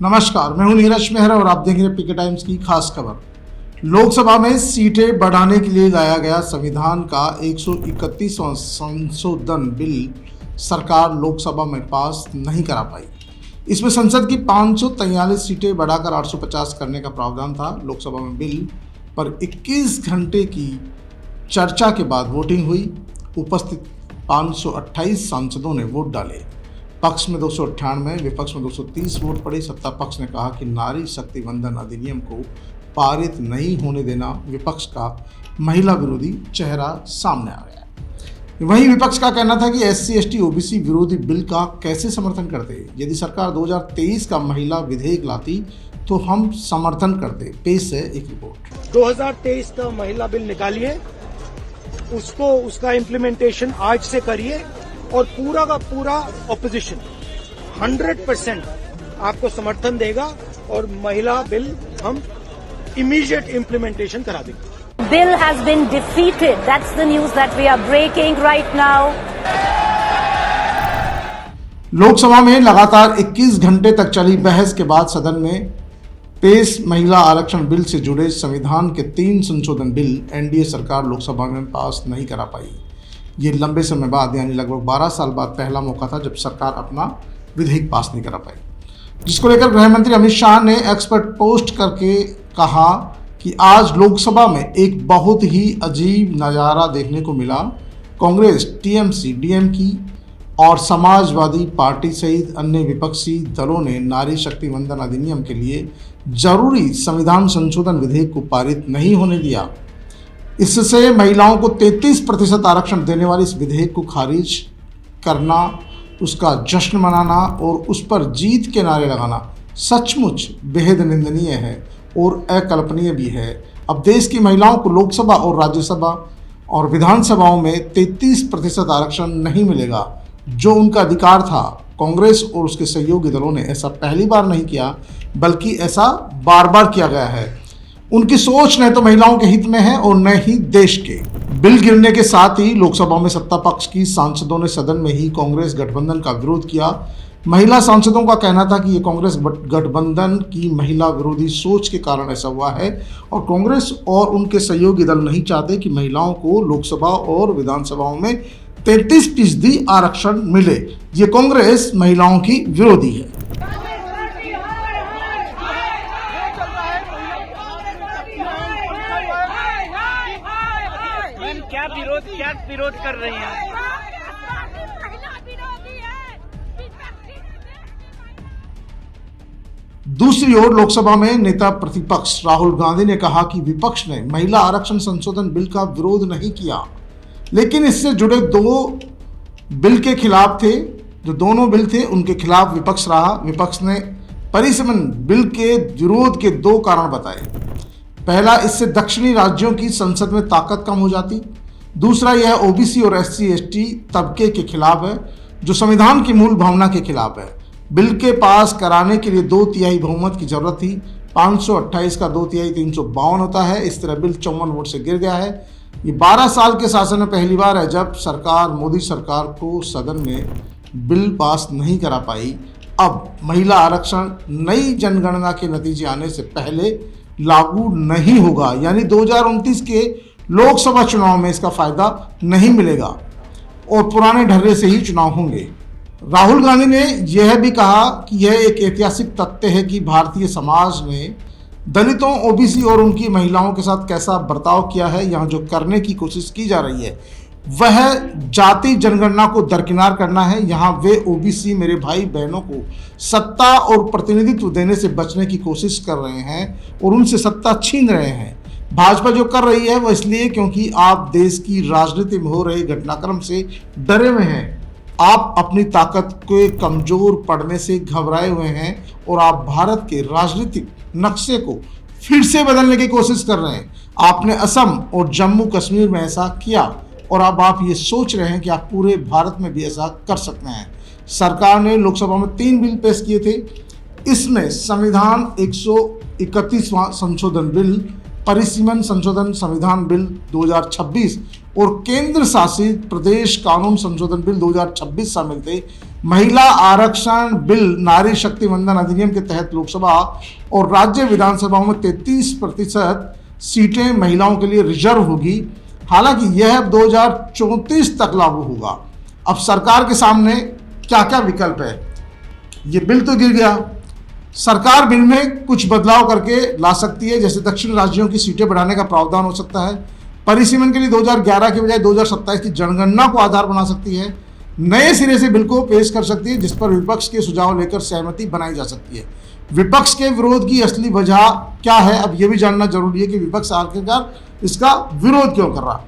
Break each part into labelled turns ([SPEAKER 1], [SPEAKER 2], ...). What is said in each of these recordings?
[SPEAKER 1] नमस्कार, मैं हूं नीरज मेहरा और आप देख रहे हैं पीके टाइम्स की खास खबर। लोकसभा में सीटें बढ़ाने के लिए लाया गया संविधान का 131वां संशोधन बिल सरकार लोकसभा में पास नहीं करा पाई। इसमें संसद की 543 सीटें बढ़ाकर 850 करने का प्रावधान था। लोकसभा में बिल पर 21 घंटे की चर्चा के बाद वोटिंग हुई। उपस्थित 528 सांसदों ने वोट डाले। पक्ष में 298, विपक्ष में 230 वोट पड़े। सत्ता पक्ष ने कहा कि नारी शक्ति वंदन अधिनियम को पारित नहीं होने देना। विपक्ष का महिला विरोधी चेहरा सामने आ गया। वहीं विपक्ष का कहना था कि SC/ST OBC विरोधी बिल का कैसे समर्थन करते। यदि सरकार 2023 का महिला विधेयक लाती तो हम समर्थन करते। पेश है एक रिपोर्ट।
[SPEAKER 2] 2023 का महिला बिल निकालिए, उसका इम्प्लीमेंटेशन आज से करिए और पूरा का पूरा ऑपोजिशन 100% आपको समर्थन देगा और महिला बिल हम इमीडिएट इम्प्लीमेंटेशन करा देंगे।
[SPEAKER 3] Bill has been defeated. That's the news that we are breaking right now.
[SPEAKER 1] Lok Sabha में लगातार 21 घंटे तक चली बहस के बाद सदन में पेश महिला आरक्षण बिल से जुड़े संविधान के 3 संशोधन बिल NDA सरकार लोकसभा में पास नहीं करा पाई। ये लंबे समय बाद यानी लगभग 12 साल बाद पहला मौका था जब सरकार अपना विधेयक पास नहीं करा पाई, जिसको लेकर गृह मंत्री अमित शाह ने एक्सपर्ट पोस्ट करके कहा कि आज लोकसभा में एक बहुत ही अजीब नज़ारा देखने को मिला। कांग्रेस, TMC, DMK और समाजवादी पार्टी सहित अन्य विपक्षी दलों ने नारी शक्ति वंदन अधिनियम के लिए जरूरी संविधान संशोधन विधेयक को पारित नहीं होने दिया। इससे महिलाओं को 33% आरक्षण देने वाले इस विधेयक को खारिज करना, उसका जश्न मनाना और उस पर जीत के नारे लगाना सचमुच बेहद निंदनीय है और अकल्पनीय भी है। अब देश की महिलाओं को लोकसभा और राज्यसभा और विधानसभाओं में 33% आरक्षण नहीं मिलेगा, जो उनका अधिकार था। कांग्रेस और उसके सहयोगी दलों ने ऐसा पहली बार नहीं किया, बल्कि ऐसा बार बार किया गया है। उनकी सोच न तो महिलाओं के हित में है और न ही देश के। बिल गिरने के साथ ही लोकसभा में सत्ता पक्ष की सांसदों ने सदन में ही कांग्रेस गठबंधन का विरोध किया। महिला सांसदों का कहना था कि ये कांग्रेस गठबंधन की महिला विरोधी सोच के कारण ऐसा हुआ है और कांग्रेस और उनके सहयोगी दल नहीं चाहते कि महिलाओं को लोकसभा और विधानसभाओं में 33% आरक्षण मिले। ये कांग्रेस महिलाओं की विरोधी है।
[SPEAKER 4] क्या विरोध कर रही हैं?
[SPEAKER 1] दूसरी ओर लोकसभा में नेता प्रतिपक्ष राहुल गांधी ने कहा कि विपक्ष ने महिला आरक्षण संशोधन बिल का विरोध नहीं किया, लेकिन इससे जुड़े 2 बिल के खिलाफ थे। जो दोनों बिल थे उनके खिलाफ विपक्ष रहा। विपक्ष ने परिसीमन बिल के विरोध के 2 कारण बताए। पहला, इससे दक्षिणी राज्यों की संसद में ताकत कम हो जाती। दूसरा, यह OBC और SC/ST तबके के खिलाफ है, जो संविधान की मूल भावना के खिलाफ है। बिल के पास कराने के लिए 2/3 बहुमत की जरूरत थी। 528 का 2/3 352 होता है। इस तरह बिल 54 वोट से गिर गया है। ये 12 साल के शासन में पहली बार है जब सरकार, मोदी सरकार को सदन में बिल पास नहीं करा पाई। अब महिला आरक्षण नई जनगणना के नतीजे आने से पहले लागू नहीं होगा, यानी 2029 के लोकसभा चुनाव में इसका फायदा नहीं मिलेगा और पुराने ढर्रे से ही चुनाव होंगे। राहुल गांधी ने यह भी कहा कि यह एक ऐतिहासिक तथ्य है कि भारतीय समाज ने दलितों, OBC और उनकी महिलाओं के साथ कैसा बर्ताव किया है। यहाँ जो करने की कोशिश की जा रही है वह जाति जनगणना को दरकिनार करना है। यहाँ वे OBC मेरे भाई बहनों को सत्ता और प्रतिनिधित्व देने से बचने की कोशिश कर रहे हैं और उनसे सत्ता छीन रहे हैं। भाजपा जो कर रही है वह इसलिए क्योंकि आप देश की राजनीति में हो रहे घटनाक्रम से डरे हुए हैं। आप अपनी ताकत के कमजोर पड़ने से घबराए हुए हैं और आप भारत के राजनीतिक नक्शे को फिर से बदलने की कोशिश कर रहे हैं। आपने असम और जम्मू कश्मीर में ऐसा किया और अब आप ये सोच रहे हैं कि आप पूरे भारत में भी ऐसा कर सकते हैं। सरकार ने लोकसभा में 3 बिल पेश किए थे। इसमें संविधान 131वां संशोधन बिल, परिसीमन संशोधन संविधान बिल 2026 और केंद्र शासित प्रदेश कानून संशोधन बिल 2026 शामिल थे। महिला आरक्षण बिल नारी शक्ति वंदन अधिनियम के तहत लोकसभा और राज्य विधानसभाओं में 33% सीटें महिलाओं के लिए रिजर्व होगी। हालांकि यह अब 2034 तक लागू होगा। अब सरकार के सामने क्या क्या विकल्प है। ये बिल तो गिर गया, सरकार बिल में कुछ बदलाव करके ला सकती है, जैसे दक्षिण राज्यों की सीटें बढ़ाने का प्रावधान हो सकता है। परिसीमन के लिए 2011 के बजाय 2027 की जनगणना को आधार बना सकती है। नए सिरे से बिल को पेश कर सकती है, जिस पर विपक्ष के सुझाव लेकर सहमति बनाई जा सकती है। विपक्ष के विरोध की असली वजह क्या है, अब यह भी जानना जरूरी है कि विपक्ष आखिरकार इसका विरोध क्यों कर रहा।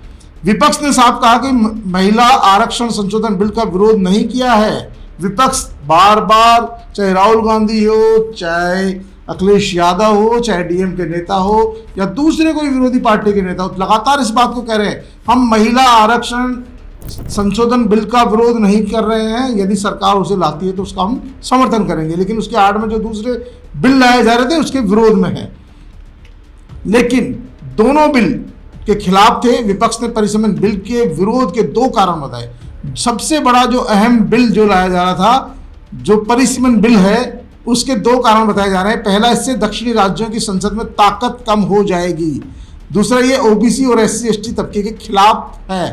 [SPEAKER 1] विपक्ष ने साफ कहा कि महिला आरक्षण संशोधन बिल का विरोध नहीं किया है। विपक्ष बार बार, चाहे राहुल गांधी हो, चाहे अखिलेश यादव हो, चाहे डीएम के नेता हो या दूसरे कोई विरोधी पार्टी के नेता हो, लगातार इस बात को कह रहे हैं हम महिला आरक्षण संशोधन बिल का विरोध नहीं कर रहे हैं। यदि सरकार उसे लाती है तो उसका हम समर्थन करेंगे, लेकिन उसके आड़ में जो दूसरे बिल लाए जा रहे थे उसके विरोध में है। लेकिन दोनों बिल के खिलाफ थे। विपक्ष ने परिसीमन बिल के विरोध के दो कारण बताए। सबसे बड़ा जो अहम बिल जो लाया जा रहा था, जो परिसीमन बिल है, उसके दो कारण बताए जा रहे हैं। पहला, इससे दक्षिणी राज्यों की संसद में ताकत कम हो जाएगी। दूसरा, ये ओबीसी और एससी एसटी तबके के खिलाफ है,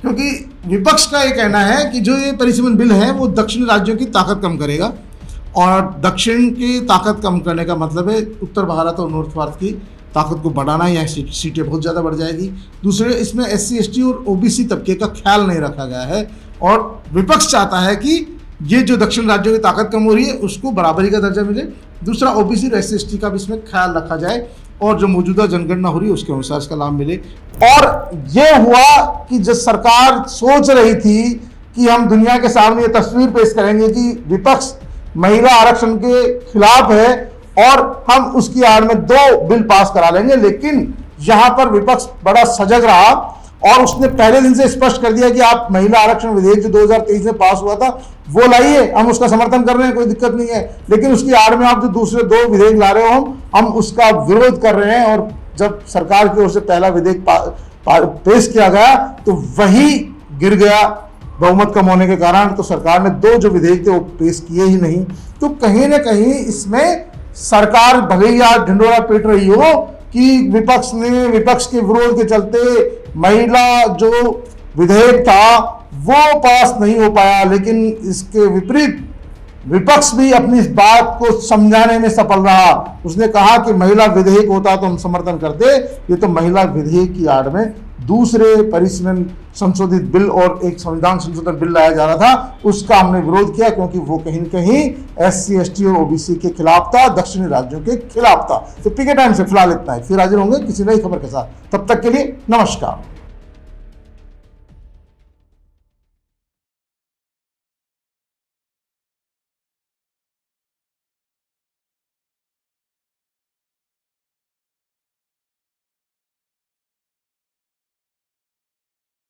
[SPEAKER 1] क्योंकि विपक्ष का ये कहना है कि जो ये परिसीमन बिल है वो दक्षिणी राज्यों की ताकत कम करेगा, और दक्षिण की ताकत कम करने का मतलब है उत्तर भारत और नॉर्थ भारत की ताकत को बढ़ाना, या सीटें बहुत ज़्यादा बढ़ जाएगी। दूसरे, इसमें एससी एसटी और ओबीसी तबके का ख्याल नहीं रखा गया है, और विपक्ष चाहता है कि ये जो दक्षिण राज्यों की ताकत कम हो रही है उसको बराबरी का दर्जा मिले। दूसरा, ओबीसी और एससी एसटी का भी इसमें ख्याल रखा जाए, और जो मौजूदा जनगणना हो रही है उसके अनुसार इसका लाभ मिले। और ये हुआ कि जब सरकार सोच रही थी कि हम दुनिया के सामने ये तस्वीर पेश करेंगे कि विपक्ष महिला आरक्षण के खिलाफ है और हम उसकी आड़ में दो बिल पास करा लेंगे, लेकिन यहां पर विपक्ष बड़ा सजग रहा और उसने पहले दिन से स्पष्ट कर दिया कि आप महिला आरक्षण विधेयक जो 2023 में पास हुआ था वो लाइए, हम उसका समर्थन कर रहे हैं, कोई दिक्कत नहीं है, लेकिन उसकी आड़ में आप जो दूसरे दो विधेयक ला रहे हो हम उसका विरोध कर रहे हैं। और जब सरकार की ओर से पहला विधेयक पेश किया गया तो वही गिर गया बहुमत कम होने के कारण। तो सरकार ने दो जो विधेयक थे वो पेश किए ही नहीं। तो कहीं ना कहीं इसमें सरकार भले ही आज ढिंडोरा पीट रही हो कि विपक्ष के विरोध के चलते महिला जो विधेयक था वो पास नहीं हो पाया, लेकिन इसके विपरीत विपक्ष भी अपनी इस बात को समझाने में सफल रहा। उसने कहा कि महिला विधेयक होता तो हम समर्थन करते, ये तो महिला विधेयक की आड़ में दूसरे परिसीमन संशोधित बिल और एक संविधान संशोधन बिल लाया जा रहा था, उसका हमने विरोध किया, क्योंकि वो कहीं न कहीं एससी एसटी और ओबीसी के खिलाफ था, दक्षिणी राज्यों के खिलाफ था। तो पीके टाइम से फिलहाल इतना ही, फिर हाजिर होंगे किसी नई खबर के साथ। तब तक के लिए नमस्कार।